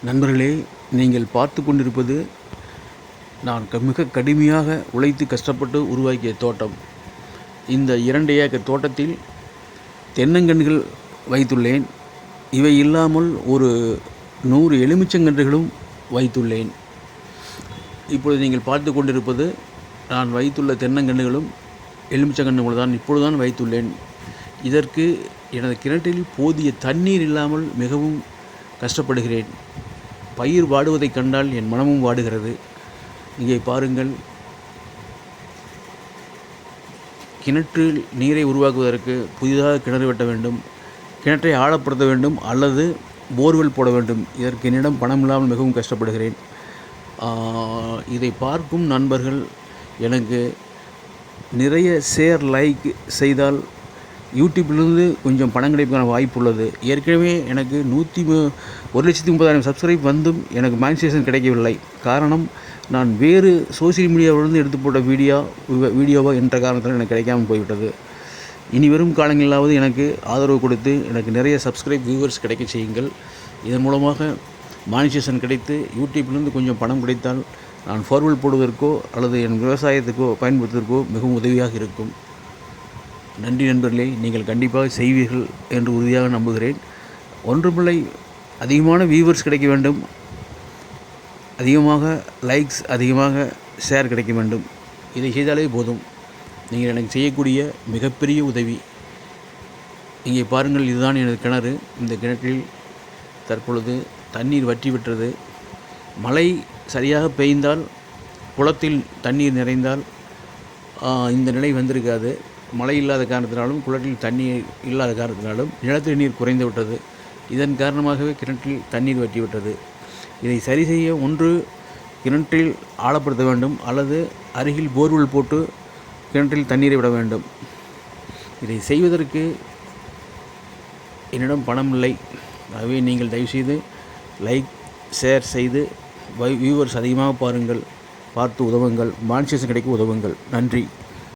நண்பர்களே, நீங்கள் பார்த்து கொண்டிருப்பது நான் மிக கடுமையாக உழைத்து கஷ்டப்பட்டு உருவாக்கிய தோட்டம். இந்த 2 ஏக்கர் தோட்டத்தில் தென்னங்கன்றுகள் வைத்துள்ளேன். இவை இல்லாமல் ஒரு 100 எலுமிச்சங்கன்றுகளும் வைத்துள்ளேன். இப்பொழுது நீங்கள் பார்த்து கொண்டிருப்பது நான் வைத்துள்ள தென்னங்கன்றுகளும் எலுமிச்சங்கன்றுகளும் தான். இப்பொழுதுதான் வைத்துள்ளேன். இதற்கு எனது கிணற்றில் போதிய தண்ணீர் இல்லாமல் மிகவும் கஷ்டப்படுகிறேன். பயிர் வாடுவதைக் கண்டால் என் மனமும் வாடுகிறது. இங்கே பாருங்கள், கிணற்றில் நீரை உருவாக்குவதற்கு புதிதாக கிணறு வெட்ட வேண்டும், கிணற்றை ஆழப்படுத்த வேண்டும் அல்லது போர்வெல் போட வேண்டும். இதற்கு என்னிடம் பணம் இல்லாமல் மிகவும் கஷ்டப்படுகிறேன். இதை பார்க்கும் நண்பர்கள் எனக்கு நிறைய ஷேர் லைக் செய்தால் யூடியூப்பிலிருந்து கொஞ்சம் பணம் கிடைப்பதற்கான வாய்ப்பு உள்ளது. ஏற்கனவே எனக்கு 1,30,000 சப்ஸ்கிரைப் வந்தும் எனக்கு மானிட்டைசேஷன் கிடைக்கவில்லை. காரணம், நான் வேறு சோசியல் மீடியாவிலிருந்து எடுத்து போட்ட வீடியோவா என்ற காரணத்தில் எனக்கு கிடைக்காமல் போய்விட்டது. இனி வரும் காலங்களிலாவது எனக்கு ஆதரவு கொடுத்து எனக்கு நிறைய சப்ஸ்கிரைப் வியூவர்ஸ் கிடைக்க செய்யுங்கள். இதன் மூலமாக மானிட்டைசேஷன் கிடைத்து யூடியூப்பிலிருந்து கொஞ்சம் பணம் கிடைத்தால் நான் ஃபார்வர்ட் போடுவதற்கோ அல்லது என் விவசாயத்துக்கோ பயன்படுத்துவதற்கோ மிகவும் உதவியாக இருக்கும். நன்றி நண்பர்களே, நீங்கள் கண்டிப்பாக செய்வீர்கள் என்று உறுதியாக நம்புகிறேன். ஒன்றுமில்லை, அதிகமான வியூவர்ஸ் கிடைக்க வேண்டும், அதிகமாக லைக்ஸ், அதிகமாக ஷேர் கிடைக்க வேண்டும். இதை செய்தாலே போதும். நீங்கள் எனக்கு செய்யக்கூடிய மிகப்பெரிய உதவி. இங்கே பாருங்கள், இதுதான் எனது கிணறு. இந்த கிணற்றில் தற்பொழுது தண்ணீர் வற்றிவிட்டது. மழை சரியாக பெய்ந்தால், குளத்தில் தண்ணீர் நிறைந்தால் இந்த நிலை வந்திருக்காது. மழை இல்லாத காரணத்தினாலும் குளத்தில் தண்ணீர் இல்லாத காரணத்தினாலும் நிலத்தடி நீர் குறைந்து விட்டது. இதன் காரணமாகவே கிணற்றில் தண்ணீர் வற்றிவிட்டது. இதை சரி செய்ய ஒன்று கிணற்றில் ஆழப்படுத்த வேண்டும் அல்லது அருகில் போர்வெல் போட்டு கிணற்றில் தண்ணீரை விட வேண்டும். இதை செய்வதற்கு என்னிடம் பணம் இல்லை. ஆகவே நீங்கள் தயவுசெய்து லைக் ஷேர் செய்து வியூவர்ஸ் அதிகமாக பாருங்கள், பார்த்து உதவுங்கள், மானிட்டைசேஷன் கிடைக்க உதவுங்கள். நன்றி.